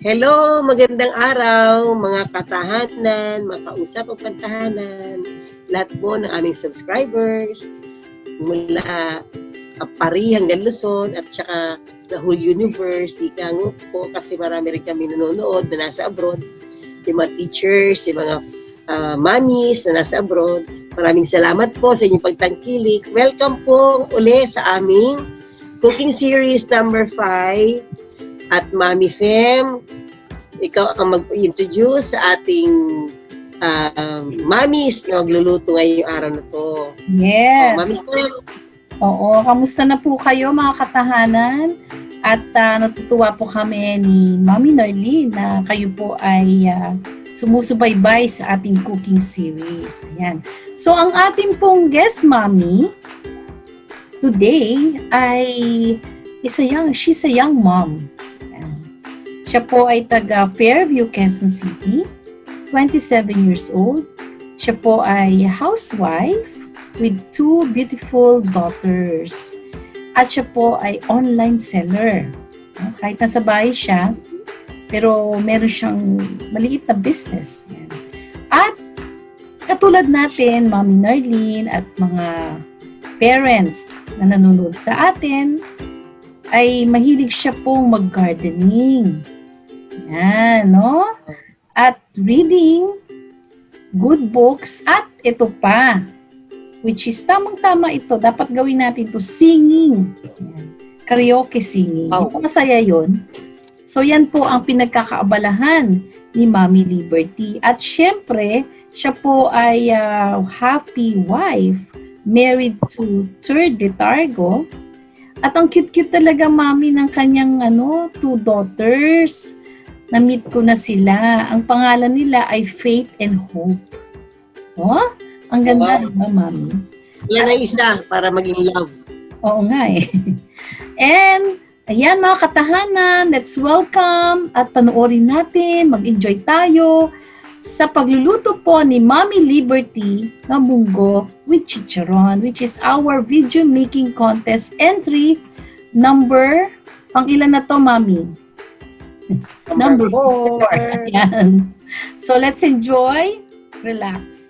Hello, magandang araw mga katahanan, mga kausap ang pantahanan, lahat po ng aming subscribers mula Paris hanggang Luzon at saka the whole universe. Ika nga po kasi marami rin kami nanonood na nasa abroad. Yung mga teachers, yung mga mommies na nasa abroad. Maraming salamat po sa inyong pagtangkilik. Welcome po uli sa aming cooking series number 5 at Mami Fem. Ikaw ang mag-introduce sa ating mommies na magluluto ngayong araw na to. Yes. Mami Fem. Oo, kamusta na po kayo mga katahanan? At natutuwa po kami ni Mami Narlene na kayo po ay sumusubaybay sa ating cooking series. Ayan. So, ang ating pong guest, Mami, today ay she's a young mom. Ayan. Siya po ay taga Fairview, Quezon City, 27 years old. Siya po ay housewife with 2 beautiful daughters. At siya po ay online seller. Kahit nasa bahay siya, pero meron siyang maliit na business. Yan. At katulad natin, Mami Narlene at mga parents na nanonood sa atin, ay mahilig siya pong mag-gardening. Yan, no? At reading, good books, at ito pa, which is tamang-tama ito. Dapat gawin natin to singing. Yan. Karaoke singing. Wow. Ito masaya yun. So yan po ang pinagkakaabalahan ni Mami Liberty. At syempre, siya po ay happy wife, married to third letargo. At ang cute-cute talaga, Mami, ng kanyang 2 daughters. Na-meet ko na sila. Ang pangalan nila ay Faith and Hope. Oh? Ang ganda, diba, Mami? Yan ang isa para maging love. Oo nga eh. And, ayan mga katahanan, let's welcome at panoorin natin, mag-enjoy tayo sa pagluluto po ni Mami Liberty na Munggo with Chicharon, which is our video making contest entry number, pang ilan na to, Mami? Number 4. Ayan. So, let's enjoy, relax.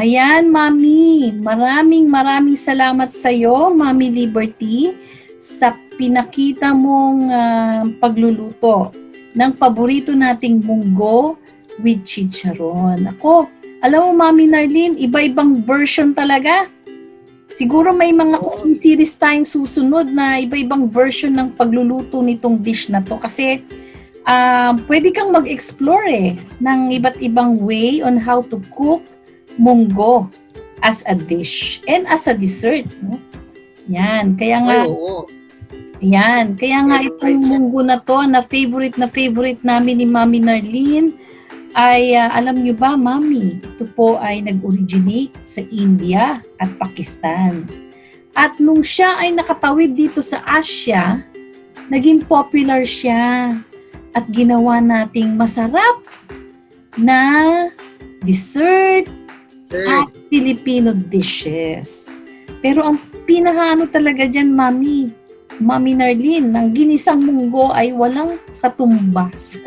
Ayan, Mami. Maraming salamat sa iyo, Mami Liberty, sa pinakita mong pagluluto ng paborito nating munggo with chicharon. Ako, alam mo, Mami Narlene, iba-ibang version talaga. Siguro may mga cooking series tayong susunod na iba-ibang version ng pagluluto nitong dish na to. Kasi pwede kang mag-explore ng iba't ibang way on how to cook munggo as a dish and as a dessert. No? Yan, kaya nga, itong munggo na to na favorite namin ni Mami Narlene ay alam nyo ba, Mami, ito po ay nag-originate sa India at Pakistan. At nung siya ay nakatawid dito sa Asia, naging popular siya at ginawa nating masarap na dessert at Filipino dishes. Pero ang pinakaano talaga dyan, Mami Narlene, ng ginisang munggo ay walang katumbas.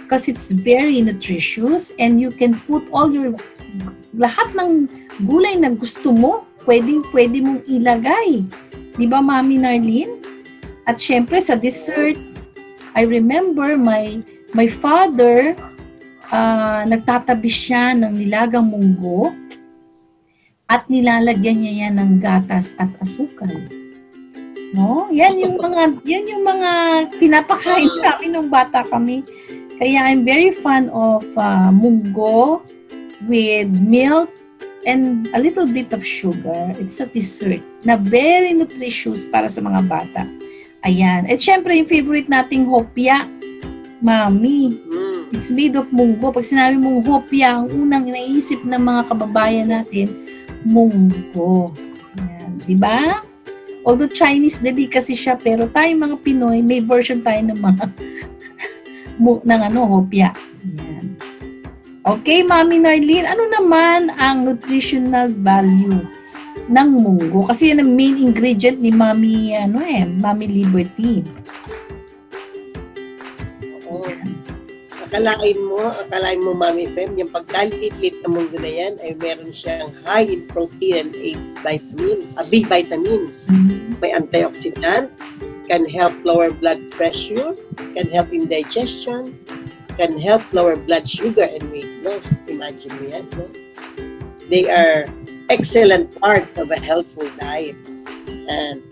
Because it's very nutritious and you can put all lahat ng gulay na gusto mo, pwede mong ilagay. Di ba, Mami Narlene? At syempre sa dessert, I remember my father, nagtatabi siya ng nilagang munggo at nilalagyan niya yan ng gatas at asukal. No? Yan yung mga pinapakain namin nung bata kami. Kaya I'm very fan of munggo with milk and a little bit of sugar. It's a dessert na very nutritious para sa mga bata. Ayan. At syempre, yung favorite nating hopya, Mami. It's made of munggo. Pag sinabi mong hopya, ang unang inaisip ng mga kababayan natin, munggo. Ayan. Diba? Although Chinese delicacy siya, pero tayong mga Pinoy, may version tayo ng mga hopya. Ayan. Okay, Mami Narlene, ano naman ang nutritional value ng munggo? Kasi yan ang main ingredient ni Mami Liberty. Oo. Akalain mo, Mami Fem, yung pagkaliit-liit na munggo na yan ay meron siyang high in protein and B vitamins. May antioxidant, can help lower blood pressure, can help in digestion, can help lower blood sugar and weight loss. Imagine mo yan, no? They are excellent part of a healthful diet. And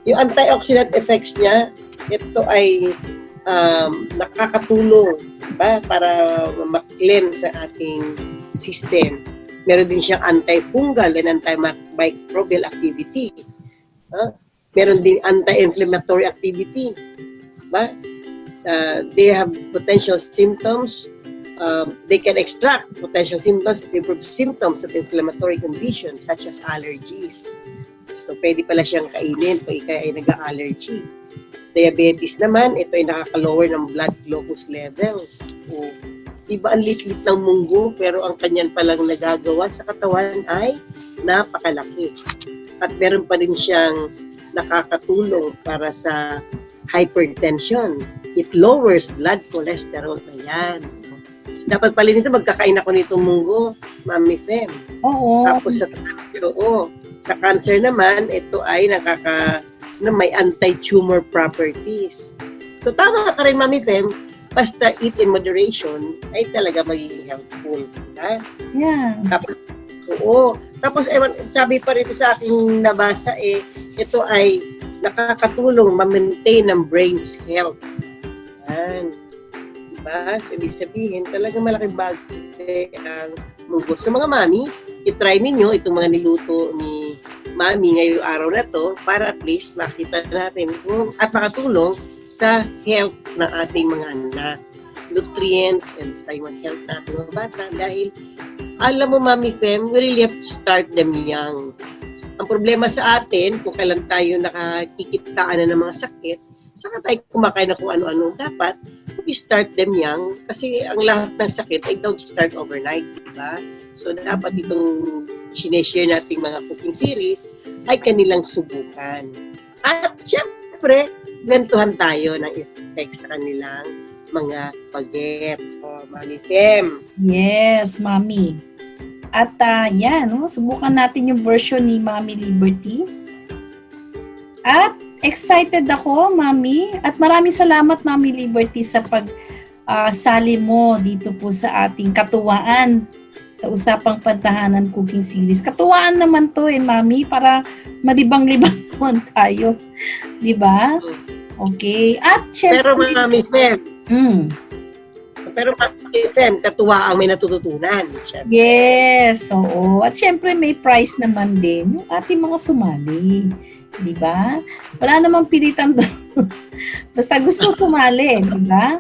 yung antioxidant effects niya, ito ay nakakatulong para ma-cleanse sa ating system. Meron din siyang antifungal and antimicrobial activity. Meron din anti-inflammatory activity. They have potential symptoms. They can extract potential symptoms to improve symptoms of inflammatory conditions such as allergies. So, pwede pala siyang kainin kung ikaw ay nag-allergy. Diabetes naman, ito ay nakaka-lower ng blood glucose levels. Diba ang litlit ng munggo, pero ang kanyan palang nagagawa sa katawan ay napakalaki. At meron pa rin siyang nakakatulong para sa hypertension. It lowers blood cholesterol. Ayan. So, dapat pala nito, magkakain ako nitong munggo, Mami Fem. Oo. Tapos sa cancer naman, ito ay may anti-tumor properties. So, tama ka rin, Mami Fem, basta eat in moderation, ay talaga magiging helpful. Diba? Yeah. Tapos, sabi pa rito sa aking nabasa, ito ay nakakatulong ma-maintain ng brain's health. Yan. Diba? So, ibig sabihin, talagang malaking bagay ang munggo. So, mga mamis, itry ninyo itong mga niluto ni Mami ngayong araw na to para at least makita natin at makatulong sa health ng ating mga anak. Nutrients and sa yung health natin mga bata. Dahil, alam mo, Mami Fem, we really have to start them young. Ang problema sa atin, kung kailan tayo nakakikitaan na ng mga sakit, saka tayo kumakain na kung ano-ano. Dapat, we start them young kasi ang lahat ng sakit ay don't start overnight, diba? So, dapat itong sineshare nating mga cooking series ay kanilang subukan. At, syempre, kwentuhan tayo ng effects sa kanilang mga bagets. So, Mami Fem. Yes, Mami. At yan, subukan natin yung version ni Mami Liberty. At excited ako, Mami. At maraming salamat, Mami Liberty, sa sali mo dito po sa ating katuwaan sa Usapang Pantahanan Cooking Series. Katuwaan naman to Mami, para malibang-libang naman tayo. Di ba? Okay. At syempre, Pero Mami Fem, mm, katuwa ang may natututunan. Syempre. yes, oo. At syempre may prize naman din yung ating mga sumali. Di ba? Wala namang pilitan doon. Basta gusto sumali, di ba?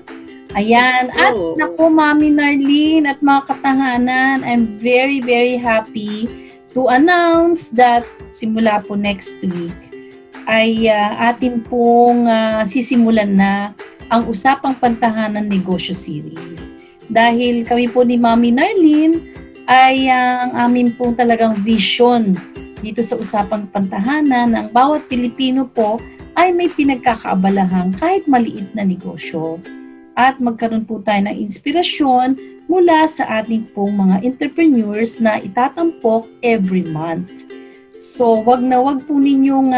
Ayan. At naku, Mami Narlene at mga katahanan, I'm very, very happy to announce that simula po next week ay atin pong sisimulan na ang Usapang Pantahanan Negosyo Series. Dahil kami po ni Mami Narlene ay ang amin pong talagang vision dito sa Usapang Pantahanan na ang bawat Pilipino po ay may pinagkakaabalahan kahit maliit na negosyo. At magkaroon po tayo ng inspirasyon mula sa ating pong mga entrepreneurs na itatampok every month. So, wag po ninyong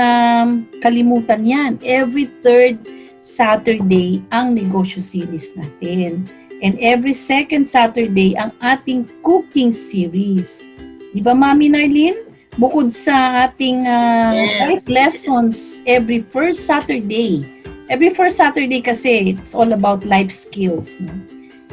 kalimutan yan. Every third Saturday ang negosyo series natin. And every second Saturday ang ating cooking series. Di ba, Mami Narlene? Bukod sa ating life lessons every first Saturday. Every first Saturday kasi, it's all about life skills. No?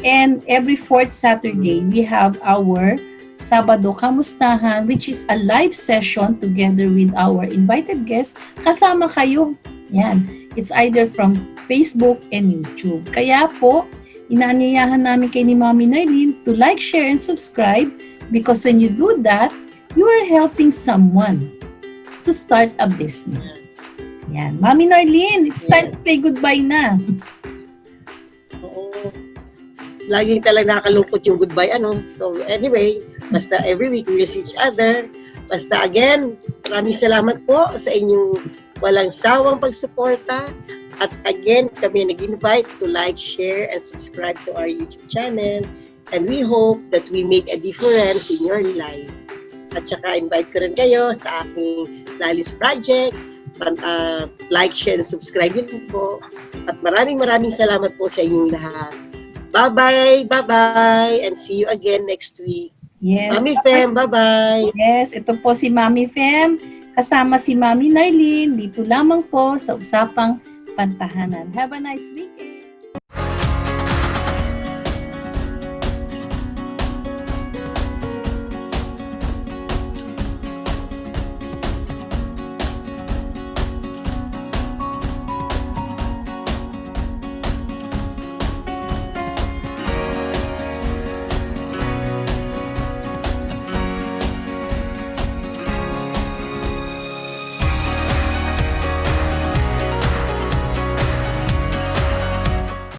And every fourth Saturday, we have our Sabado Kamustahan, which is a live session together with our invited guests. Kasama kayo. Yan. It's either from Facebook and YouTube. Kaya po, inaanyayahan namin kay ni Mami Narlene to like, share, and subscribe because when you do that, you are helping someone to start a business. Yan. Mami Narlene, it's time to say goodbye na. Oo. Laging talaga nakakalungkot yung goodbye, So, anyway, basta every week we will see each other. Basta again, maraming salamat po sa inyong walang sawang pagsuporta. At again, kami nag-invite to like, share, and subscribe to our YouTube channel. And we hope that we make a difference in your life. At saka invite ko rin kayo sa aking Lalis Project. Like, share, and subscribe din po. At maraming salamat po sa inyong lahat. Bye-bye, and see you again next week. Yes. Mami Fem, bye-bye. Yes, ito po si Mami Fem, kasama si Mami Narlene, dito lamang po sa Usapang Pantahanan. Have a nice weekend.